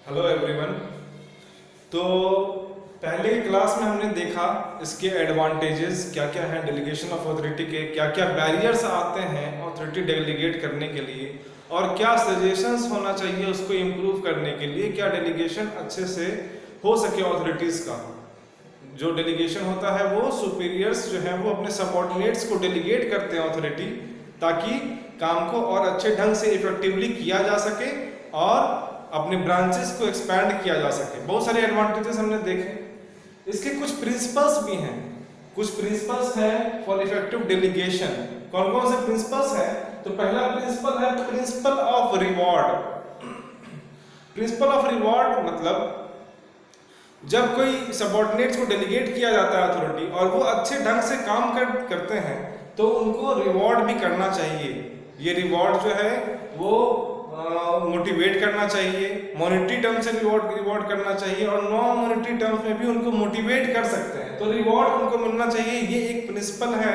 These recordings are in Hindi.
Hello everyone. तो पहले की क्लास में हमने देखा इसके एडवांटेजेस क्या क्या हैं, डेलीगेशन ऑफ अथॉरिटी के क्या क्या बैरियर्स आते हैं अथॉरिटी डेलीगेट करने के लिए, और क्या सजेशंस होना चाहिए उसको इम्प्रूव करने के लिए, क्या डेलीगेशन अच्छे से हो सके अथॉरिटीज़ का। जो डेलीगेशन होता है वो सुपीरियर्स जो है वो अपने सबऑर्डिनेट्स को डेलीगेट करते हैं अथॉरिटी, ताकि काम को और अच्छे ढंग से इफेक्टिवली किया जा सके और अपने ब्रांचेस को एक्सपैंड किया जा सके। बहुत सारे एडवांटेजेस हमने देखे। इसके कुछ प्रिंसिपल्स भी हैं, कुछ प्रिंसिपल्स हैं फॉर इफेक्टिव डेलीगेशन। कौन कौन से प्रिंसिपल्स हैं? तो पहला प्रिंसिपल है principle of reward. Principle of reward मतलब जब कोई सबऑर्डिनेट्स को डेलीगेट किया जाता है अथॉरिटी और वो अच्छे ढंग से काम करते हैं तो उनको रिवॉर्ड भी करना चाहिए। ये रिवॉर्ड जो है वो मोटिवेट करना चाहिए, मॉनेटरी टर्म से रिवॉर्ड करना चाहिए और नॉन मॉनेटरी टर्म्स में भी उनको मोटिवेट कर सकते हैं। तो रिवॉर्ड उनको मिलना चाहिए। ये एक प्रिंसिपल है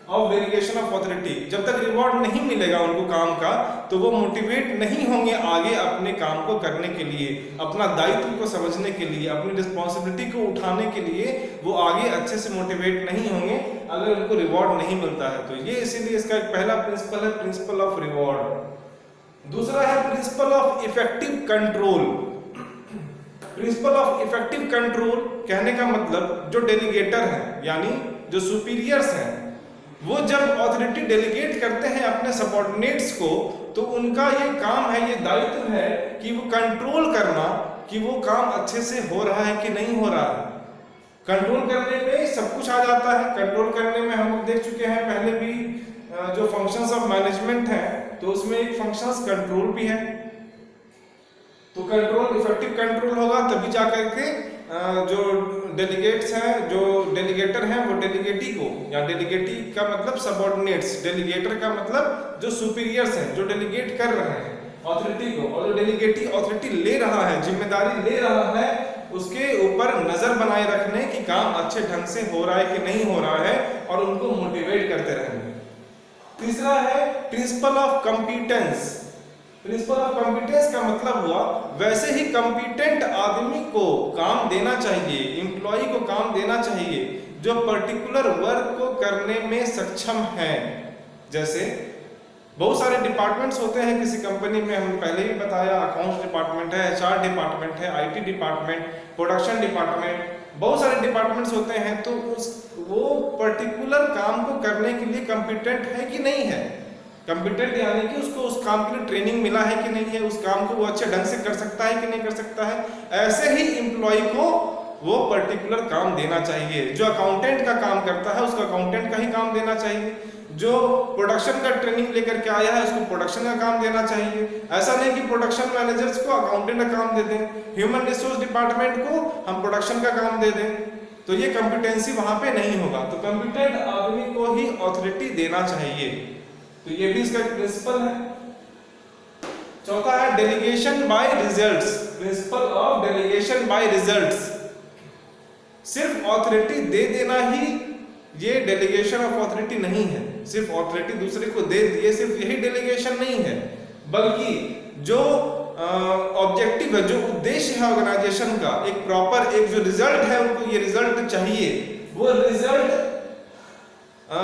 ऑफ डेलीगेशन ऑफ अथॉरिटी। जब तक रिवॉर्ड नहीं मिलेगा उनको काम का तो वो मोटिवेट नहीं होंगे आगे अपने काम को करने के लिए, अपना दायित्व को समझने के लिए, अपनी रिस्पॉन्सिबिलिटी को उठाने के लिए वो आगे अच्छे से मोटिवेट नहीं होंगे अगर उनको रिवॉर्ड नहीं मिलता है। तो ये इसीलिए इसका एक पहला प्रिंसिपल है प्रिंसिपल ऑफ रिवॉर्ड। दूसरा है principle of effective control. Principle of effective control कहने का मतलब जो डेलीगेटर हैं यानी जो सुपीरियर्स हैं वो जब अथॉरिटी डेलीगेट करते हैं अपने सबऑर्डिनेट्स को तो उनका ये काम है, ये दायित्व है कि वो कंट्रोल करना कि वो काम अच्छे से हो रहा है कि नहीं हो रहा है। कंट्रोल करने में सब कुछ आ जाता है। कंट्रोल करने में हम लोग देख चुके हैं पहले भी जो फंक्शंस ऑफ मैनेजमेंट है तो उसमें एक फंक्शंस कंट्रोल भी है। तो कंट्रोल इफेक्टिव कंट्रोल होगा तभी जाकर के जो डेलीगेट्स हैं, जो डेलीगेटर हैं वो डेलीगेटी को, या डेलीगेटी का मतलब सबऑर्डिनेट्स, डेलीगेटर का मतलब जो सुपीरियर्स हैं जो डेलीगेट कर रहे हैं अथॉरिटी को, और जो डेलीगेटी अथॉरिटी ले रहा है, जिम्मेदारी ले रहा है, उसके ऊपर नजर बनाए रखने कि काम अच्छे ढंग से हो रहा है कि नहीं हो रहा है और उनको मोटिवेट करते रहने। तीसरा है principle of competence. Principle of competence का मतलब हुआ वैसे ही कॉम्पिटेंट आदमी को काम देना चाहिए, एम्प्लॉय को काम देना चाहिए जो पर्टिकुलर वर्क को करने में सक्षम है। जैसे बहुत सारे डिपार्टमेंट्स होते हैं किसी कंपनी में, हम पहले ही बताया, अकाउंट्स डिपार्टमेंट है, एचआर डिपार्टमेंट है, आईटी डिपार्टमेंट, प्रोडक्शन डिपार्टमेंट, बहुत सारे डिपार्टमेंट्स होते हैं। तो वो पर्टिकुलर काम को करने के लिए कॉम्पिटेंट है कि नहीं है। कॉम्पिटेंट यानी कि उसको उस काम के लिए ट्रेनिंग मिला है कि नहीं है, उस काम को वो अच्छे ढंग से कर सकता है कि नहीं कर सकता है। ऐसे ही एम्प्लॉय को वो पर्टिकुलर काम देना चाहिए। जो अकाउंटेंट का काम करता है उसको अकाउंटेंट का ही काम देना चाहिए, जो प्रोडक्शन का ट्रेनिंग लेकर के आया है उसको प्रोडक्शन का काम देना चाहिए। ऐसा नहीं कि प्रोडक्शन मैनेजर्स को अकाउंटेंट का काम दे दें, ह्यूमन रिसोर्स डिपार्टमेंट को हम प्रोडक्शन का काम दे दें, तो ये कॉम्पिटेंसी वहां पे नहीं होगा। तो कॉम्पिटेंट आदमी को ही अथॉरिटी देना चाहिए। तो ये भी इसका एक प्रिंसिपल है। चौथा है delegation bye results. Principle of delegation bye results. सिर्फ अथॉरिटी दे देना ही ये डेलीगेशन ऑफ अथॉरिटी नहीं है। सिर्फ अथॉरिटी दूसरे को दे दिए सिर्फ यही डेलीगेशन नहीं है, बल्कि जो ऑब्जेक्टिव है, जो उद्देश्य है ऑर्गेनाइजेशन का, एक प्रॉपर एक जो रिजल्ट है उनको ये रिजल्ट चाहिए, वो रिजल्ट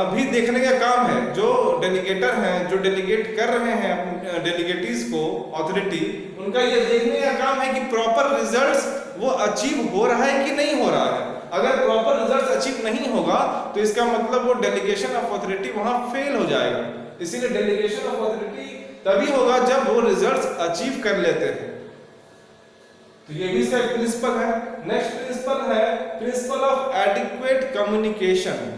भी देखने का काम है। जो डेलीगेटर हैं, जो डेलीगेट कर रहे हैं डेलीगेटीज को अथॉरिटी, उनका ये देखने का काम है कि प्रॉपर रिजल्ट्स वो अचीव हो रहा है कि नहीं हो रहा है। अगर प्रॉपर रिजल्ट अचीव नहीं होगा तो इसका मतलब वो डेलीगेशन ऑफ अथॉरिटी वहां फेल हो जाएगा। इसीलिए डेलीगेशन ऑफ अथॉरिटी तभी होगा जब वो रिजल्ट्स अचीव कर लेते हैं। तो ये भी इसका एक प्रिंसिपल है। नेक्स्ट प्रिंसिपल है प्रिंसिपल ऑफ एडिक्वेट कम्युनिकेशन।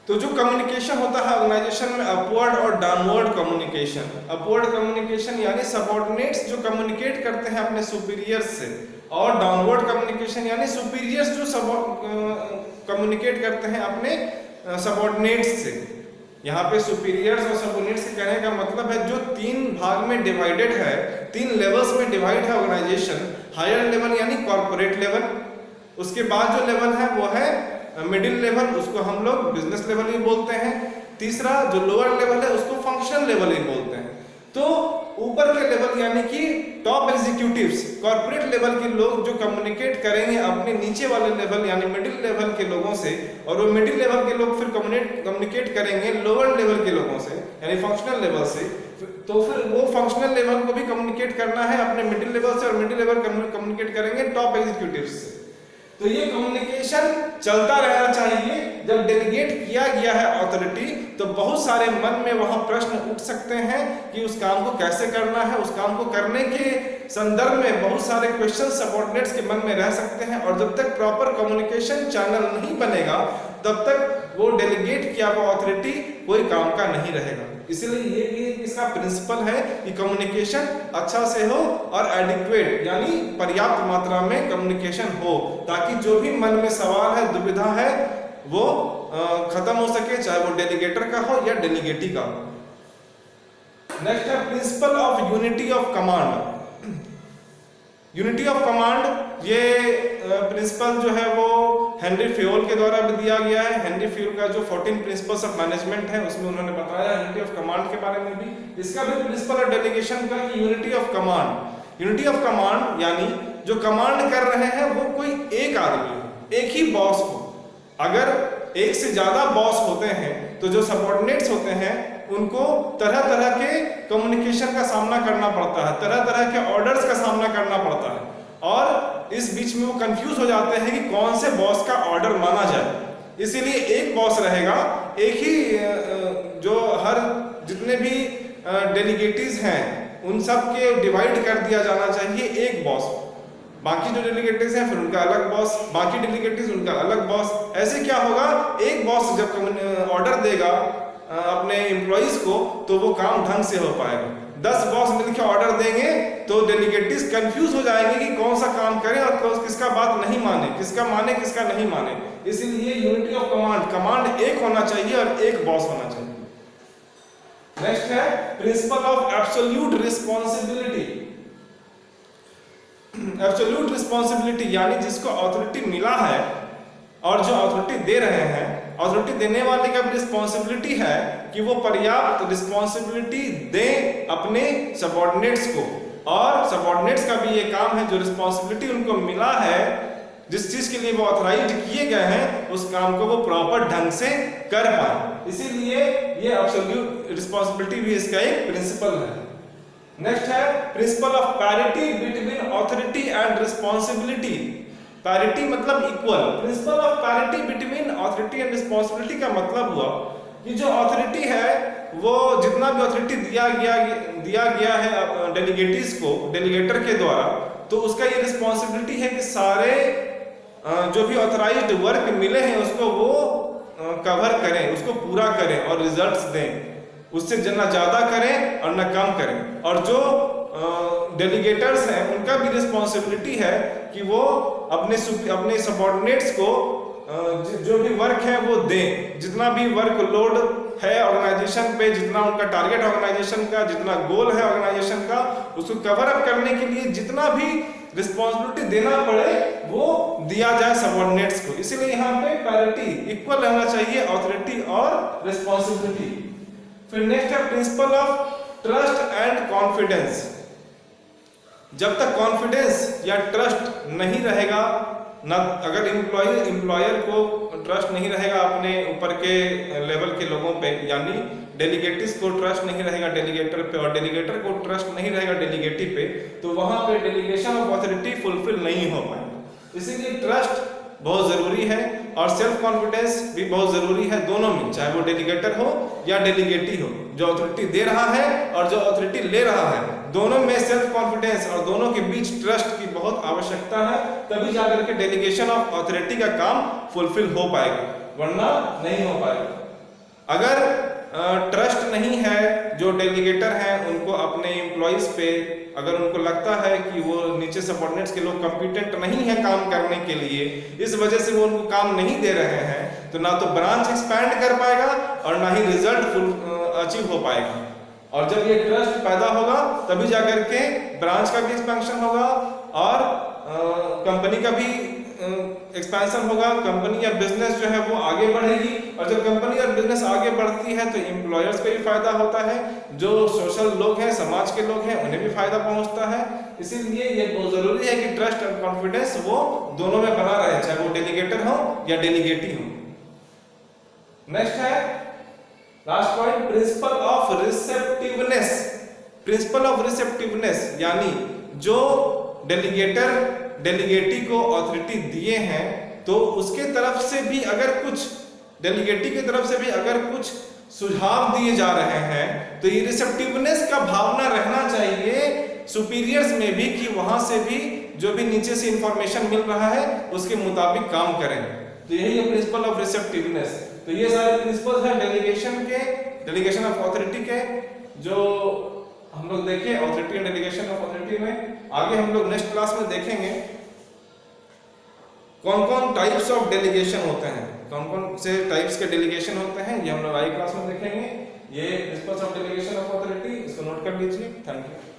तो जो कम्युनिकेशन होता है ऑर्गेनाइजेशन में, अपवर्ड और डाउनवर्ड कम्युनिकेशन। अपवर्ड कम्युनिकेशन यानी सबऑर्डिनेट्स जो कम्युनिकेट करते हैं अपने सुपीरियर्स से, और डाउनवर्ड कम्युनिकेशन यानी सुपीरियर्स जो कम्युनिकेट करते हैं अपने सबऑर्डिनेट्स से। यहाँ पे सुपीरियर्स और सबऑर्डिनेट्स के कहने का मतलब है जो तीन भाग में डिवाइडेड है, तीन लेवल्स में डिवाइड है ऑर्गेनाइजेशन। हायर लेवल यानी कॉर्पोरेट लेवल, उसके बाद जो लेवल है वो है मिडिल लेवल, उसको हम लोग बिजनेस लेवल ही बोलते हैं। तीसरा जो लोअर लेवल है उसको फंक्शनल लेवल ही बोलते हैं। तो ऊपर ऊपर के लेवल यानी कि टॉप एग्जीक्यूटिव्स, कॉर्पोरेट लेवल के लोग जो कम्युनिकेट करेंगे अपने नीचे वाले लेवल यानी मिडिल लेवल के लोगों से, और वो मिडिल लेवल के लोग फिर कम्युनिकेट करेंगे लोअर लेवल के लोगों से यानी फंक्शनल लेवल से, तो फिर वो फंक्शनल लेवल को भी कम्युनिकेट करना है अपने मिडिल लेवल से, और मिडिल लेवल कम्युनिकेट करेंगे टॉप एग्जीक्यूटिव्स से। तो ये कम्युनिकेशन चलता रहना चाहिए। जब डेलीगेट किया गया है अथॉरिटी, तो बहुत सारे मन में वहां प्रश्न उठ सकते हैं कि उस काम को कैसे करना है। उस काम को करने के संदर्भ में बहुत सारे क्वेश्चन सबऑर्डिनेट्स के मन में रह सकते हैं, और जब तक प्रॉपर कम्युनिकेशन चैनल नहीं बनेगा तब तक वो डेलीगेट किया हुआ अथॉरिटी कोई काम का नहीं रहेगा। इसलिए ये भी इसका प्रिंसिपल है कि कम्युनिकेशन अच्छा से हो और एडिक्वेट यानी पर्याप्त मात्रा में कम्युनिकेशन हो, ताकि जो भी मन में सवाल है, दुविधा है, वो खत्म हो सके, चाहे वो डेलीगेटर का हो या डेलीगेटी का हो। नेक्स्ट है principle of unity of command. Unity of command ये प्रिंसिपल जो है वो हेनरी फ्योल के द्वारा भी दिया गया है। हेनरी फ्योल का जो 14 प्रिंसिपल्स ऑफ मैनेजमेंट है उसमें उन्होंने बताया यूनिटी ऑफ कमांड के बारे में भी। इसका भी प्रिंसिपल ऑफ डेलीगेशन का unity of command. Unity of command यानी जो कमांड कर रहे हैं वो कोई एक आदमी हो, एक ही बॉस हो। अगर एक से ज्यादा बॉस होते हैं तो जो सबऑर्डिनेट्स होते हैं उनको तरह तरह के कम्युनिकेशन का सामना करना पड़ता है, तरह तरह के ऑर्डर्स का सामना करना पड़ता है, और इस बीच में वो कंफ्यूज हो जाते हैं कि कौन से बॉस का ऑर्डर माना जाए। इसीलिए एक बॉस रहेगा, एक ही जो हर जितने भी डेलीगेटीज हैं उन सब के डिवाइड कर दिया जाना चाहिए एक बॉस। बाकी जो डेलीगेटीज हैं फिर उनका अलग बॉस, बाकी डेलीगेटीज उनका अलग बॉस। ऐसे क्या होगा, एक बॉस जब ऑर्डर देगा अपने एम्प्लॉइज को तो वो काम ढंग से हो पाएगा। 10 बॉस मिलकर ऑर्डर देंगे तो डेलीगेटीज कंफ्यूज हो जाएंगे कि कौन सा काम करें और किसका बात नहीं माने, किसका माने किसका नहीं माने। इसीलिए यूनिटी ऑफ कमांड, कमांड एक होना चाहिए और एक बॉस होना चाहिए। नेक्स्ट है principle of absolute responsibility. Absolute responsibility यानी जिसको अथॉरिटी मिला है और जो अथॉरिटी दे रहे हैं, अथॉरिटी देने वाले का भी रिस्पॉन्सिबिलिटी है कि वो पर्याप्त रिस्पॉन्सिबिलिटी दें अपने सबऑर्डिनेट्स को, और सबऑर्डिनेट्स का भी ये काम है जो रिस्पॉन्सिबिलिटी उनको मिला है, जिस चीज के लिए वो ऑथराइज किए गए हैं, उस काम को वो प्रॉपर ढंग से कर पाए। इसीलिए ये एब्सोल्यूट रिस्पॉन्सिबिलिटी भी इसका एक प्रिंसिपल है। नेक्स्ट है principle of parity between authority and responsibility. Parity मतलब equal. Principle of parity between authority and responsibility का मतलब हुआ कि जो ऑथोरिटी है वो जितना भी ऑथोरिटी दिया गया है डेलीगेटीज को, डेलीगेटर के द्वारा, तो उसका ये रिस्पॉन्सिबिलिटी है कि सारे जो भी ऑथराइज्ड वर्क मिले हैं उसको वो कवर करें, उसको पूरा करें और रिजल्ट्स दें। उससे न ज्यादा करें और न कम करें। और जो डेलीगेटर्स हैं उनका भी रिस्पॉन्सिबिलिटी है कि वो अपने सबऑर्डिनेट्स को जो भी वर्क है वो दें। जितना भी वर्क लोड है ऑर्गेनाइजेशन पे, जितना उनका टारगेट ऑर्गेनाइजेशन का, जितना गोल है ऑर्गेनाइजेशन का, उसको कवर अप करने के लिए जितना भी रिस्पॉन्सिबिलिटी देना पड़े वो दिया जाए सबऑर्डिनेट्स को। इसीलिए यहाँ पे पैरिटी, इक्वल रहना चाहिए ऑथोरिटी और रिस्पॉन्सिबिलिटी। फिर नेक्स्ट है principle of trust and confidence. जब तक कॉन्फिडेंस या ट्रस्ट नहीं रहेगा, ना अगर एम्प्लॉयर को ट्रस्ट नहीं रहेगा अपने ऊपर के लेवल के लोगों पे, यानी डेलीगेटिस को ट्रस्ट नहीं रहेगा डेलीगेटर पे और डेलीगेटर को ट्रस्ट नहीं रहेगा डेलीगेटी पे, तो वहां पे डेलीगेशन ऑफ अथॉरिटी फुलफिल नहीं हो पाएगा। इसीलिए ट्रस्ट बहुत जरूरी है और सेल्फ कॉन्फिडेंस भी बहुत जरूरी है दोनों में, चाहे वो डेलीगेटर हो या डेलीगेटी हो। जो अथॉरिटी दे रहा है और जो अथॉरिटी ले रहा है, दोनों में सेल्फ कॉन्फिडेंस और दोनों के बीच ट्रस्ट की बहुत आवश्यकता है, तभी जाकर के डेलीगेशन ऑफ अथॉरिटी का काम फुलफिल हो पाएगा, वरना नहीं हो पाएगा। अगर ट्रस्ट नहीं है, जो डेलीगेटर हैं उनको अपने एम्प्लॉइज पे अगर उनको लगता है कि वो नीचे सबऑर्डिनेट्स के लोग कॉम्पिटेंट नहीं है काम करने के लिए, इस वजह से वो उनको काम नहीं दे रहे हैं, तो ना तो ब्रांच एक्सपैंड कर पाएगा और ना ही रिजल्ट अचीव हो पाएगा। और जब ये ट्रस्ट पैदा होगा तभी जाकर के ब्रांच का भी एक्सपेंशन होगा और कंपनी का भी एक्सपेंशन होगा, कंपनी या बिजनेस जो है वो आगे बढ़ेगी, और जब कंपनी और बिजनेस आगे बढ़ती है तो एम्प्लॉयर्स को भी फायदा होता है, जो सोशल लोग हैं, समाज के लोग हैं, उन्हें भी फायदा पहुंचता है। इसीलिए ये बहुत जरूरी है कि ट्रस्ट और कॉन्फिडेंस वो दोनों में बना रहे, चाहे वो डेलीगेटर हो या डेलीगेटी हो। नेक्स्ट है last point, principle of receptiveness. Principle of receptiveness यानी जो डेलीगेटर डेलीगेटी को ऑथोरिटी दिए हैं तो उसके तरफ से भी अगर कुछ, डेलीगेटी की तरफ से भी अगर कुछ सुझाव दिए जा रहे हैं तो ये रिसेप्टिवनेस का भावना रहना चाहिए सुपीरियर्स में भी, कि वहां से भी जो भी नीचे से इंफॉर्मेशन मिल रहा है उसके मुताबिक काम करें। तो यही है प्रिंसिपल ऑफ रिसेप्टिवनेस। तो ये सारे प्रिंसिपल्स हैं डेलीगेशन के, डेलीगेशन ऑफ ऑथोरिटी के, जो हम लोग देखे authority and delegation of authority में। आगे हम लोग नेक्स्ट क्लास में देखेंगे कौन कौन टाइप्स ऑफ डेलीगेशन होते हैं, कौन कौन से टाइप्स के डेलीगेशन होते हैं, ये हम लोग अगली क्लास में देखेंगे। ये principles of delegation of authority, इसको नोट कर लीजिए। Thank you.